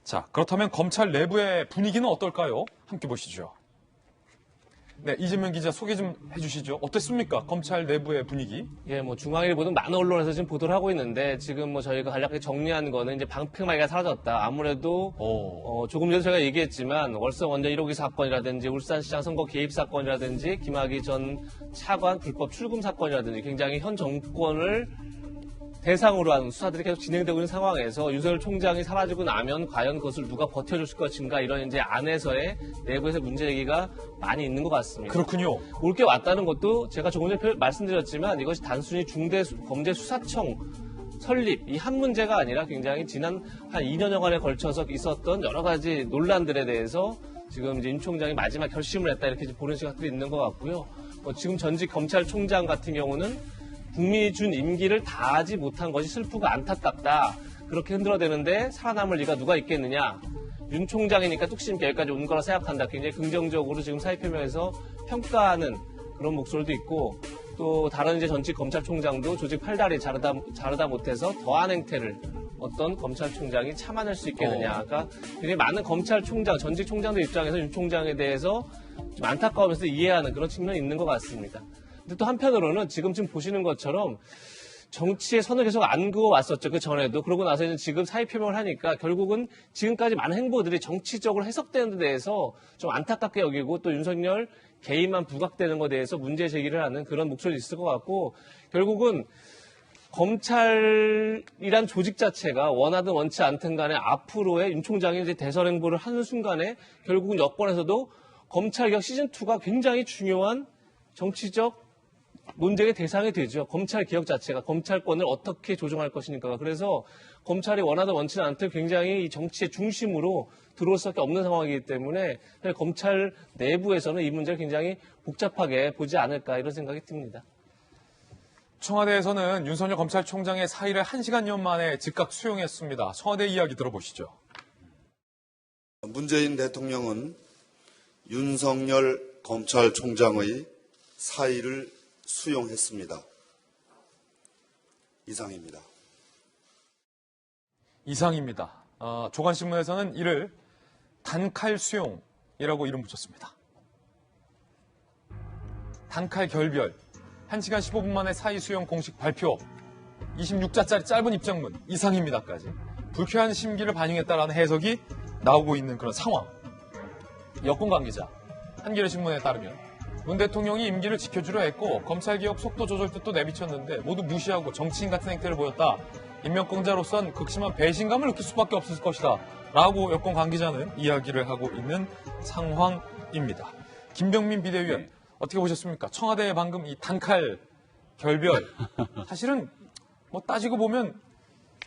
자, 그렇다면 검찰 내부의 분위기는 어떨까요? 함께 보시죠. 네, 이재명 기자 소개 좀 해주시죠. 어땠습니까? 검찰 내부의 분위기. 예, 뭐 중앙일보든 많은 언론에서 지금 보도를 하고 있는데 지금 뭐 저희가 간략하게 정리한 거는 이제 방패막이가 사라졌다. 아무래도 조금 전에 제가 얘기했지만 월성 원전 1호기 사건이라든지 울산시장 선거 개입 사건이라든지 김학의 전 차관 불법 출금 사건이라든지 굉장히 현 정권을 대상으로 한 수사들이 계속 진행되고 있는 상황에서 윤석열 총장이 사라지고 나면 과연 그것을 누가 버텨줄 것인가 이런 이제 안에서의 내부에서 문제 제기가 많이 있는 것 같습니다. 그렇군요. 올게 왔다는 것도 제가 조금 전에 말씀드렸지만 이것이 단순히 중대범죄수사청 설립 이 한 문제가 아니라 굉장히 지난 한 2년여간에 걸쳐서 있었던 여러 가지 논란들에 대해서 지금 이제 윤 총장이 마지막 결심을 했다 이렇게 보는 시각들이 있는 것 같고요. 지금 전직 검찰총장 같은 경우는 국민이 준 임기를 다하지 못한 것이 슬프고 안타깝다. 그렇게 흔들어대는데 살아남을 리가 누가 있겠느냐. 윤 총장이니까 뚝심 있게 여기까지 온 거라 생각한다. 굉장히 긍정적으로 지금 사의표명에서 평가하는 그런 목소리도 있고 또 다른 이제 전직 검찰총장도 조직 팔다리 자르다 못해서 더한 행태를 어떤 검찰총장이 참아낼 수 있겠느냐. 그러니까 굉장히 많은 검찰총장, 전직 총장들 입장에서 윤 총장에 대해서 좀 안타까우면서 이해하는 그런 측면이 있는 것 같습니다. 근데 또 한편으로는 지금 보시는 것처럼 정치의 선을 계속 안 그어왔었죠. 그 전에도. 그러고 나서 지금 사의 표명을 하니까 결국은 지금까지 많은 행보들이 정치적으로 해석되는 데 대해서 좀 안타깝게 여기고 또 윤석열 개인만 부각되는 것에 대해서 문제 제기를 하는 그런 목소리도 있을 것 같고 결국은 검찰이란 조직 자체가 원하든 원치 않든 간에 앞으로의 윤 총장이 이제 대선 행보를 하는 순간에 결국은 여권에서도 검찰개혁 시즌2가 굉장히 중요한 정치적 논쟁의 대상이 되죠. 검찰 개혁 자체가 검찰권을 어떻게 조정할 것이니까. 그래서 검찰이 원하든 원치는 않든 굉장히 이 정치의 중심으로 들어올 수밖에 없는 상황이기 때문에 검찰 내부에서는 이 문제를 굉장히 복잡하게 보지 않을까 이런 생각이 듭니다. 청와대에서는 윤석열 검찰총장의 사의를 1시간여 만에 즉각 수용했습니다. 청와대 이야기 들어보시죠. 문재인 대통령은 윤석열 검찰총장의 사의를 수용했습니다. 이상입니다. 이상입니다. 조간신문에서는 이를 단칼 수용이라고 이름 붙였습니다. 단칼 결별, 1시간 15분 만에 사의 수용 공식 발표, 26자짜리 짧은 입장문, 이상입니다까지 불쾌한 심기를 반영했다라는 해석이 나오고 있는 그런 상황. 여권 관계자, 한겨레신문에 따르면 문 대통령이 임기를 지켜주려 했고 검찰개혁 속도 조절 뜻도 내비쳤는데 모두 무시하고 정치인 같은 행태를 보였다. 임명권자로선 극심한 배신감을 느낄 수밖에 없을 것이다. 라고 여권 관계자는 이야기를 하고 있는 상황입니다. 김병민 비대위원 어떻게 보셨습니까? 청와대의 방금 이 단칼 결별 사실은 뭐 따지고 보면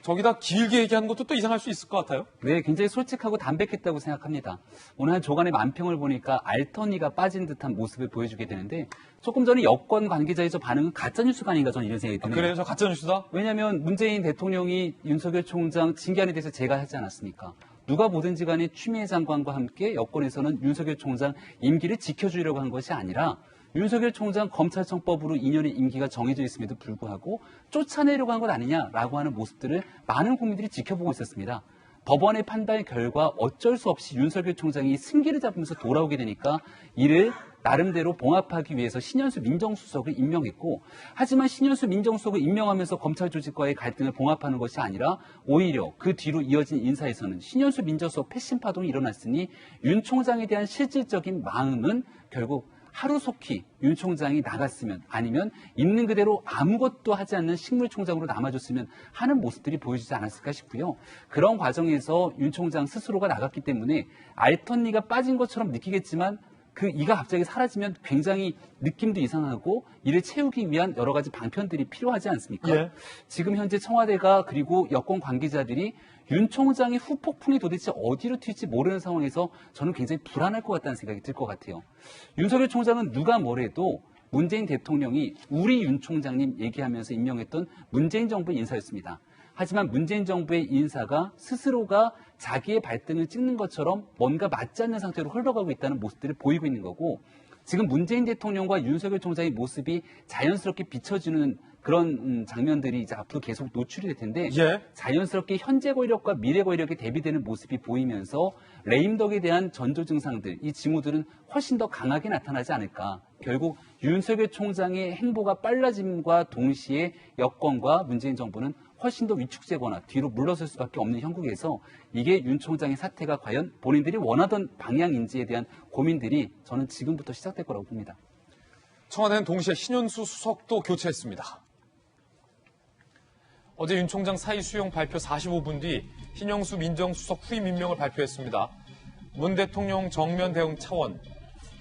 저기다 길게 얘기하는 것도 또 이상할 수 있을 것 같아요. 네, 굉장히 솔직하고 담백했다고 생각합니다. 오늘 한 조간의 만평을 보니까 알턴이가 빠진 듯한 모습을 보여주게 되는데 조금 전에 여권 관계자의 저 반응은 가짜뉴스가 아닌가 저는 이런 생각이 드네요. 그래요? 저 가짜뉴스다? 왜냐하면 문재인 대통령이 윤석열 총장 징계안에 대해서 제가 하지 않았습니까? 누가 뭐든지 간에 추미애 장관과 함께 여권에서는 윤석열 총장 임기를 지켜주려고 한 것이 아니라 윤석열 총장 검찰청법으로 2년의 임기가 정해져 있음에도 불구하고 쫓아내려고 한 것 아니냐라고 하는 모습들을 많은 국민들이 지켜보고 있었습니다. 법원의 판단 결과 어쩔 수 없이 윤석열 총장이 승기를 잡으면서 돌아오게 되니까 이를 나름대로 봉합하기 위해서 신현수 민정수석을 임명했고 하지만 신현수 민정수석을 임명하면서 검찰 조직과의 갈등을 봉합하는 것이 아니라 오히려 그 뒤로 이어진 인사에서는 신현수 민정수석 패신 파동이 일어났으니 윤 총장에 대한 실질적인 마음은 결국 하루속히 윤 총장이 나갔으면 아니면 있는 그대로 아무것도 하지 않는 식물총장으로 남아줬으면 하는 모습들이 보여지지 않았을까 싶고요. 그런 과정에서 윤 총장 스스로가 나갔기 때문에 알턴니가 빠진 것처럼 느끼겠지만 그 이가 갑자기 사라지면 굉장히 느낌도 이상하고 이를 채우기 위한 여러 가지 방편들이 필요하지 않습니까? 예. 지금 현재 청와대가 그리고 여권 관계자들이 윤 총장의 후폭풍이 도대체 어디로 튈지 모르는 상황에서 저는 굉장히 불안할 것 같다는 생각이 들 것 같아요. 윤석열 총장은 누가 뭐래도 문재인 대통령이 우리 윤 총장님 얘기하면서 임명했던 문재인 정부의 인사였습니다. 하지만 문재인 정부의 인사가 스스로가 자기의 발등을 찍는 것처럼 뭔가 맞지 않는 상태로 흘러가고 있다는 모습들을 보이고 있는 거고 지금 문재인 대통령과 윤석열 총장의 모습이 자연스럽게 비춰지는 그런 장면들이 이제 앞으로 계속 노출이 될 텐데 예. 자연스럽게 현재 권력과 미래 권력이 대비되는 모습이 보이면서 레임덕에 대한 전조 증상들, 이 징후들은 훨씬 더 강하게 나타나지 않을까. 결국 윤석열 총장의 행보가 빨라짐과 동시에 여권과 문재인 정부는 훨씬 더 위축되거나 뒤로 물러설 수밖에 없는 형국에서 이게 윤 총장의 사태가 과연 본인들이 원하던 방향인지에 대한 고민들이 저는 지금부터 시작될 거라고 봅니다. 청와대는 동시에 신윤수 수석도 교체했습니다. 어제 윤 총장 사의 수용 발표 45분 뒤 신영수 민정수석 후임 임명을 발표했습니다. 문 대통령 정면 대응 차원,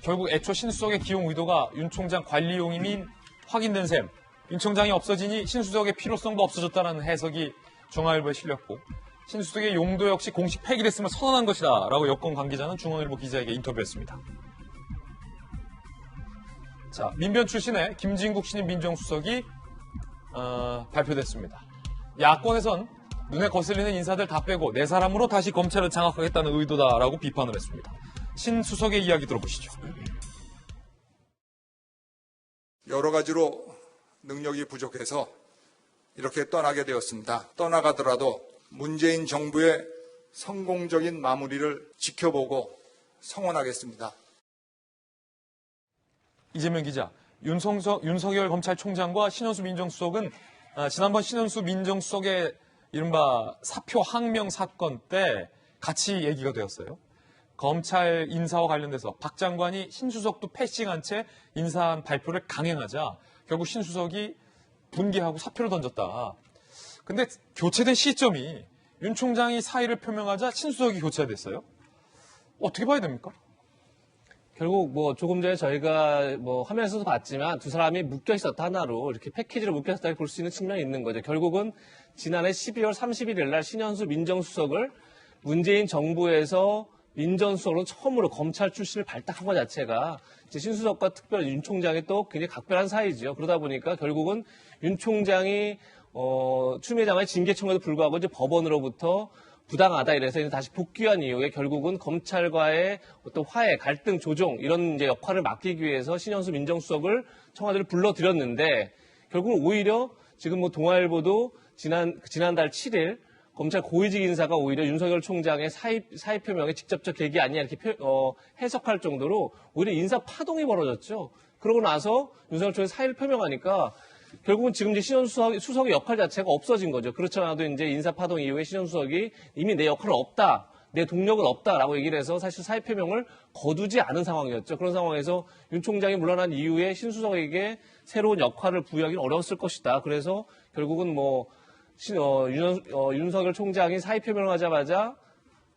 결국 애초 신수석의 기용 의도가 윤 총장 관리용임인 확인된 셈, 윤 총장이 없어지니 신수석의 필요성도 없어졌다는 해석이 중앙일보에 실렸고 신수석의 용도 역시 공식 폐기됐음을 선언한 것이다 라고 여권 관계자는 중앙일보 기자에게 인터뷰했습니다. 자, 민변 출신의 김진국 신임 민정수석이 발표됐습니다. 야권에선 눈에 거슬리는 인사들 다 빼고 내 사람으로 다시 검찰을 장악하겠다는 의도다라고 비판을 했습니다. 신 수석의 이야기 들어보시죠. 여러 가지로 능력이 부족해서 이렇게 떠나게 되었습니다. 떠나가더라도 문재인 정부의 성공적인 마무리를 지켜보고 성원하겠습니다. 이재명 기자, 윤석열 검찰총장과 신현수 민정수석은 지난번 신현수 민정수석의 이른바 사표 항명 사건 때 같이 얘기가 되었어요. 검찰 인사와 관련돼서 박 장관이 신수석도 패싱한 채 인사한 발표를 강행하자 결국 신수석이 분개하고 사표를 던졌다. 근데 교체된 시점이 윤 총장이 사의를 표명하자 신수석이 교체됐어요. 어떻게 봐야 됩니까? 결국 뭐 조금 전에 저희가 뭐 화면에서도 봤지만 두 사람이 묶여 있었다 하나로 이렇게 패키지로 묶여 있었다고 볼 수 있는 측면이 있는 거죠. 결국은 지난해 12월 31일 날 신현수 민정수석을 문재인 정부에서 민정수석으로 처음으로 검찰 출신을 발탁한 것 자체가 이제 신수석과 특별히 윤 총장이 또 굉장히 각별한 사이죠. 그러다 보니까 결국은 윤 총장이 추미애 장관의 징계 청구에도 불구하고 이제 법원으로부터 부당하다 이래서 이제 다시 복귀한 이후에 결국은 검찰과의 어떤 화해, 갈등 조정 이런 이제 역할을 맡기기 위해서 신현수 민정수석을 청와대를 불러들였는데 결국은 오히려 지금 뭐 동아일보도 지난달 7일 검찰 고위직 인사가 오히려 윤석열 총장의 사의 표명의 직접적 계기 아니냐 이렇게 해석할 정도로 오히려 인사 파동이 벌어졌죠. 그러고 나서 윤석열 총장이 사의를 표명하니까 결국은 지금 이제 신현수 수석의 역할 자체가 없어진 거죠. 그렇지 않아도 이제 인사 파동 이후에 신현수 수석이 이미 내 역할은 없다, 내 동력은 없다라고 얘기를 해서 사실 사의 표명을 거두지 않은 상황이었죠. 그런 상황에서 윤 총장이 물러난 이후에 신 수석에게 새로운 역할을 부여하기는 어려웠을 것이다. 그래서 결국은 뭐 윤석열 총장이 사의 표명을 하자마자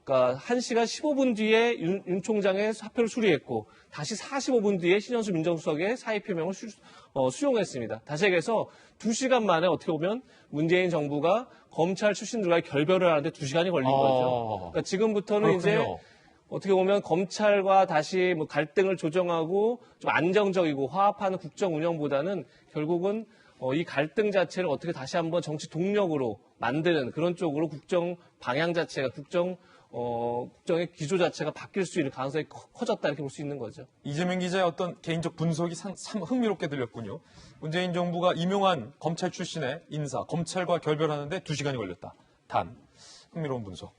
그러니까 1시간 15분 뒤에 윤 총장의 사표를 수리했고 다시 45분 뒤에 신현수 민정수석의 사의 표명을 수용했습니다. 다시 얘기해서 2시간 만에 어떻게 보면 문재인 정부가 검찰 출신들과의 결별을 하는데 2시간이 걸린 거죠. 그러니까 지금부터는 그렇군요. 이제 어떻게 보면 검찰과 다시 뭐 갈등을 조정하고 좀 안정적이고 화합하는 국정 운영보다는 결국은 이 갈등 자체를 어떻게 다시 한번 정치 동력으로 만드는 그런 쪽으로 국정 방향 자체가 국정의 기조 자체가 바뀔 수 있는 가능성이 커졌다 이렇게 볼 수 있는 거죠. 이재명 기자의 어떤 개인적 분석이 참 흥미롭게 들렸군요. 문재인 정부가 임용한 검찰 출신의 인사, 검찰과 결별하는데 2시간이 걸렸다. 단, 흥미로운 분석.